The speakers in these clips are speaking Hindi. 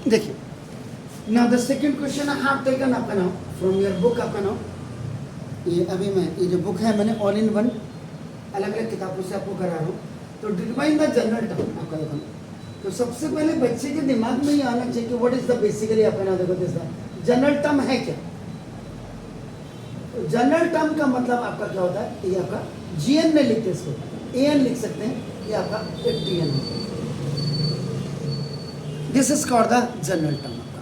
देखिए, now the second question I have taken आपका नाउ फ्रॉम योर बुक आपका नाउ, ये अभी मैं ये जो बुक है मैंने ऑल इन वन अलग अलग किताबों से आपको करा रहा हूँ। तो डिटरमाइन द जनरल टर्म आपका देखो, तो सबसे पहले बच्चे के दिमाग में ये आना चाहिए कि व्हाट इज द बेसिकली आपका नाउ देखो दिस जनरल टर्म है क्या। जनरल टर्म का मतलब आपका क्या होता है, ये आपका जीएन में लिखते हैं, इसको एएन लिख सकते हैं, ये आपका एक टीएन है। This is called the general term आपका,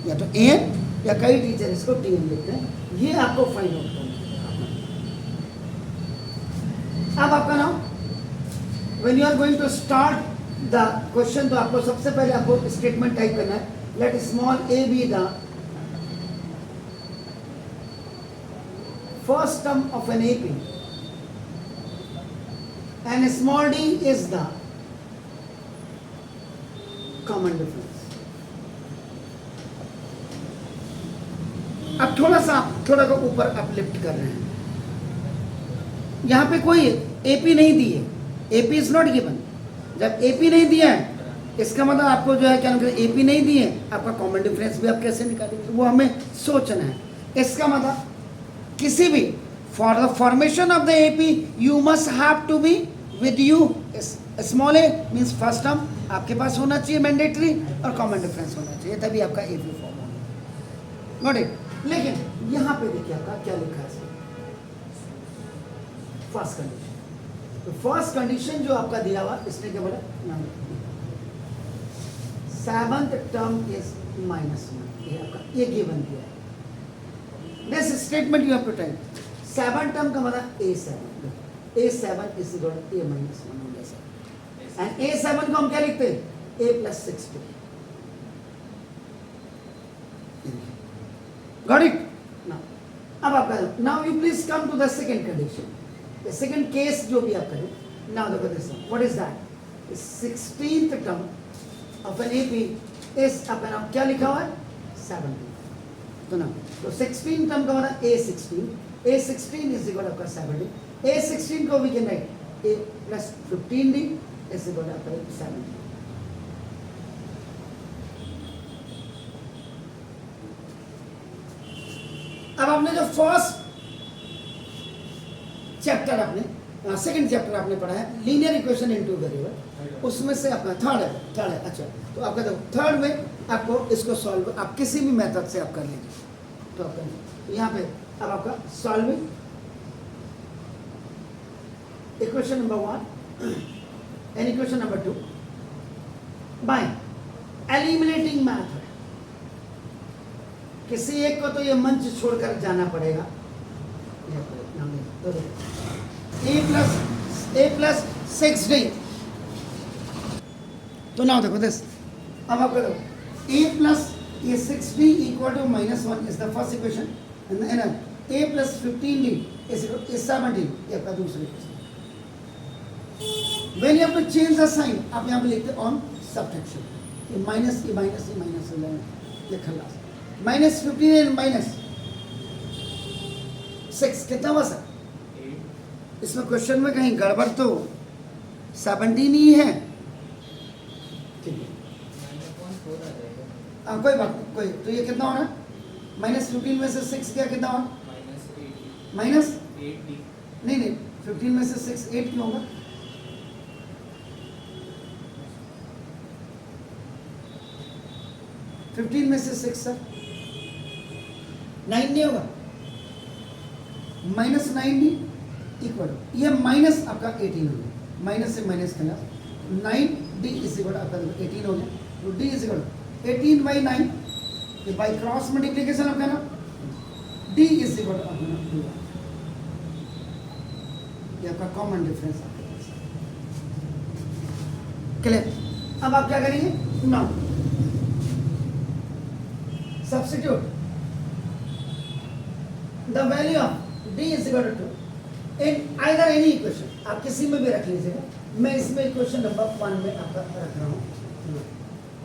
या तो एएन या कई टीचर इसको टीएन लिखते हैं। ये आपको फाइंड आउट करना है। अब आपका नाम when you are going to start the question, तो आपको सबसे पहले आपको स्टेटमेंट टाइप करना है, let small a be the first term of an AP and small d is the common difference. अब थोड़ा सा ऊपर अपलिफ्ट कर रहे हैं, यहां पे कोई AP नहीं दी है, AP इज नॉट गिवन। जब AP नहीं दिया है इसका मतलब आपको जो है क्या मतलब AP नहीं दी है, आपका कॉमन डिफरेंस भी आप कैसे निकालेंगे वो हमें सोचना है। इसका मतलब किसी भी for the formation of the AP you must have to be with you small a means first term आपके पास होना चाहिए मैंडेटरी, और कॉमन डिफरेंस होना चाहिए, तभी आपका एपी फॉर्म होगा। Note it. लेकिन यहां पे देखिए आपका क्या लिखा है, फर्स्ट कंडीशन। तो फर्स्ट कंडीशन जो आपका दिया हुआ इसने क्या बोला, सेवंथ टर्म इज -1, ये आपका ये गिवन दिया है। This statement you have to type. 7 term का मतलब A7. A7 is equal to A-1 होगा सर। And A7 को हम क्या लिखते हैं? A plus 60. Got it? Now, अब आप करें। Now you please come to the second condition. The second case जो भी आप करें। Now देखो this one. What is that? The 16th term of an AP is अपना क्या लिखा हुआ है? 17. तो ना तो 16 टर्म का मतलब A16 इज इक्वल आपका 70, A16 को we can write A plus 15D is equal आपका 70। अब आपने जो फर्स्ट चैप्टर आपने सेकंड चैप्टर आपने पढ़ा है लीनियर इक्वेशन इनटू वेरिएबल, उसमें से अपना थर्ड है अच्छा, तो आपका देखो थर्ड में आपको इसको सॉल्व आप किसी भी मेथड से आप कर लीजिए, तो आप करें यहाँ पे अब आपका solving equation number 1 and equation number 2 bye eliminating method. किसी एक को तो ये मंच छोड़कर जाना पड़ेगा, A plus 6D। तो नाउ देखो दिस, अब आप करो A plus ये 6D equal to -1 is the first equation, and then A plus 15D is 17, ये आपका दूसरी equation। When you have to change the sign, आप यहाँ पे लिखते on subtraction, ये माइनस लिखा लास्ट -15 and -6 कितना हुआ सर? इसमें क्वेश्चन में कहीं गड़बड़ तो 17 ही है, ठीक है कोई बात नहीं, कोई तो ये कितना होना -15 में से 6 क्या कितना होना -8D नहीं 15 में से 6 8 क्यों होगा? -15 में से 6 सर 9 नहीं होगा, -9D इक्वल ये माइनस आपका 18 हो गया, माइनस से माइनस करना 9D इज इक्वल आपका 18 हो गया, तो D इज इक्वल 18 by 9 ये बाय क्रॉस मल्टीप्लिकेशन आपका ना D इज इक्वल अपना 2, ये आपका कॉमन डिफरेंस आपके पास क्लियर। अब आप क्या करेंगे now substitute the value of D is equal to in either any equation, आप किसी में भी रख लीजिएगा, मैं इसमें इक्वेशन नंबर 1 में आपका रख रहा हूँ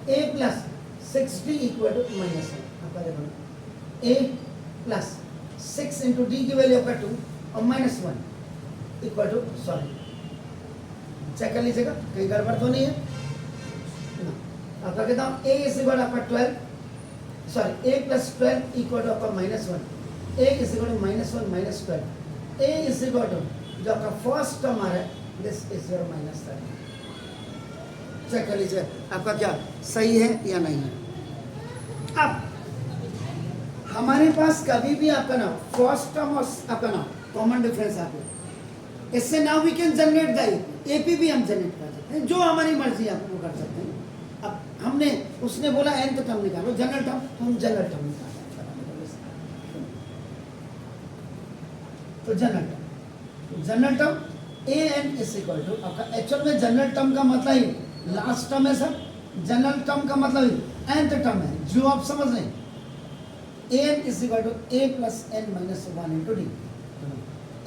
A plus 6D equal to -1, आपका देखो A प्लस 6 इंटू D की वैल्यू आपका 2 और -1 इक्वल टू सॉरी चेक कर लीजिएगा कहीं गड़बड़ तो नहीं है ना। आपका कहता हूँ a इज इक्वल आपका 12, sorry a plus 12 equal to आपका -1, a is equal to -1 -12, a is equal to जो आपका फर्स्ट टर्म आ रहा है दिस इज योर -30। चेक कर लीजिए आपका क्या सही है या नहीं है। अब हमारे पास कभी भी आपका ना फर्स्ट टर्म और आपका ना कॉमन डिफरेंस आपको, इससे now we can generate the AP भी हम जनरेट कर सकते हैं, जो हमारी मर्जी आप वो कर सकते हैं। अब हमने उसने बोला nth टर्म निकालो जनरल टर्म, तो हम जनरल टर्म निकालें। तो general term a n is equal to आपका एक्चुअल में जनरल टर्म का मतलब ही लास्ट टर्म है सर, जनरल टर्म का मतलब ही nth टर्म है, जो आप समझ रहे हैं। A n is equal to a plus n minus 1 into d.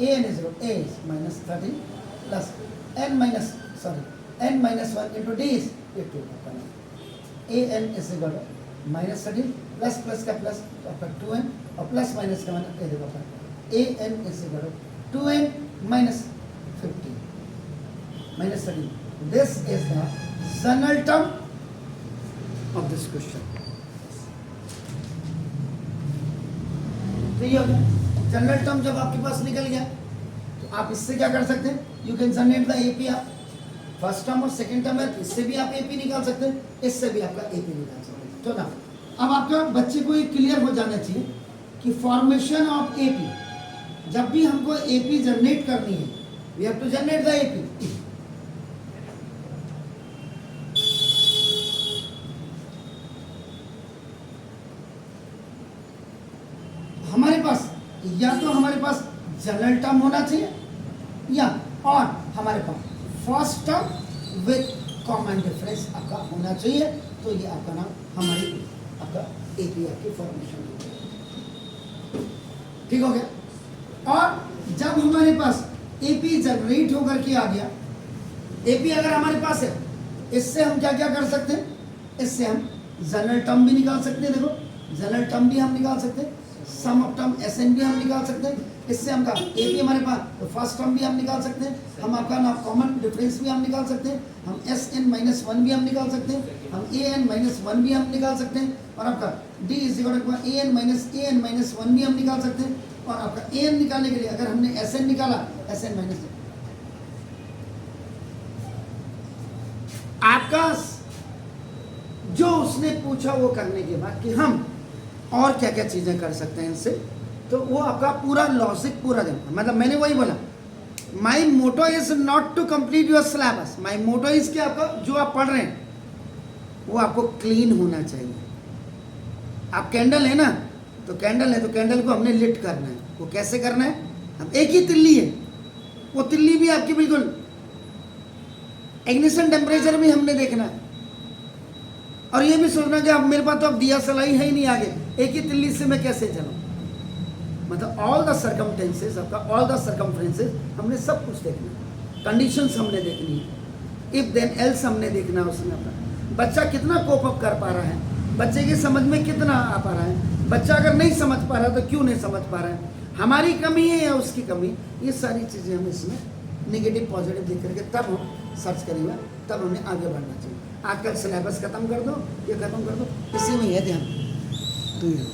A n is equal a -30 plus n minus 1 into d is 2। A n is equal to -30 plus plus का प्लस आपका 2n और प्लस माइनस का माइनस ए देखो a n is equal to 2n minus 50 minus 30. This is the general term of this question. तो ये हो गया जनरल टर्म। जब आपके पास निकल गया तो आप इससे क्या कर सकते हैं, you can generate the AP. आप फर्स्ट टर्म और सेकंड टर्म है, इससे भी आप एपी निकाल सकते हैं, इससे भी आपका एपी निकाल सकते हैं। तो ना अब आपका बच्चे को ये क्लियर हो जाना चाहिए कि फॉर्मेशन ऑफ एपी, जब भी हमको एपी जनरेट करनी है we have to generate the AP. हमारे पास या तो हमारे पास जनरल टर्म होना चाहिए या और हमारे पास first term with common difference आपका होना चाहिए। तो ये आपका नाम हमारी आपका एपी आपकी फॉर्मेशन, ठीक हो गया। और जब हमारे पास एपी जनरेट होकर के आ गया, एपी अगर हमारे पास है, इससे हम क्या क्या कर सकते हैं, इससे हम जनरल टर्म भी निकाल सकते हैं। देखो जनरल टर्म भी हम निकाल सकते हैं, सम ऑफ टर्म एसएन भी हम निकाल सकते हैं। इससे हम एपी हमारे पास तो फर्स्ट टर्म भी हम निकाल सकते हैं, हम आपका ना कॉमन डिफरेंस भी हम निकाल सकते हैं, हम SN-1 भी हम निकाल सकते हैं, हम AN-1 भी हम निकाल सकते हैं, और आपका D is equal to AN-1 भी हम निकाल सकते हैं। और आपका AN निकालने के लिए अगर हमने SN निकाला, SN- आपका जो उसने पूछा वो करने के बाद कि हम और क्या क्या चीजें कर सकते हैं इनसे, तो वो आपका पूरा लॉजिक पूरा देना। मतलब मैंने वही बोला, my motto is not to complete your syllabus, my motto is कि आपका जो आप पढ़ रहे हैं वो आपको क्लीन होना चाहिए। आप कैंडल है ना, तो कैंडल है तो कैंडल को हमने लिट करना है। वो कैसे करना है, हम एक ही तिल्ली है, वो तिल्ली भी आपकी बिल्कुल इग्निशन टेम्परेचर भी हमने देखना है। और ये भी सोचना कि अब मेरे पास तो अब दिया सलाई है ही नहीं आगे, एक ही तिल्ली से मैं कैसे चलूँ। मतलब ऑल द सर्कमटेंसेस आपका, ऑल द सर्कमफ्रेंसेस हमने सब कुछ देखना है, कंडीशंस हमने देखनी है, इफ देन एल्स हमने देखना है। उसमें अपना बच्चा कितना कोप अप कर पा रहा है, बच्चे की समझ में कितना आ पा रहा है, बच्चा अगर नहीं समझ पा रहा तो क्यों नहीं समझ पा रहा है, हमारी कमी है या उसकी कमी, ये सारी चीज़ें हम इसमें नेगेटिव पॉजिटिव देख करके तब हम सर्च करेंगे, तब हमें आगे बढ़ना चाहिए। आजकल सिलेबस खत्म कर दो, ये खत्म कर दो, इसी में है ध्यान। तो ये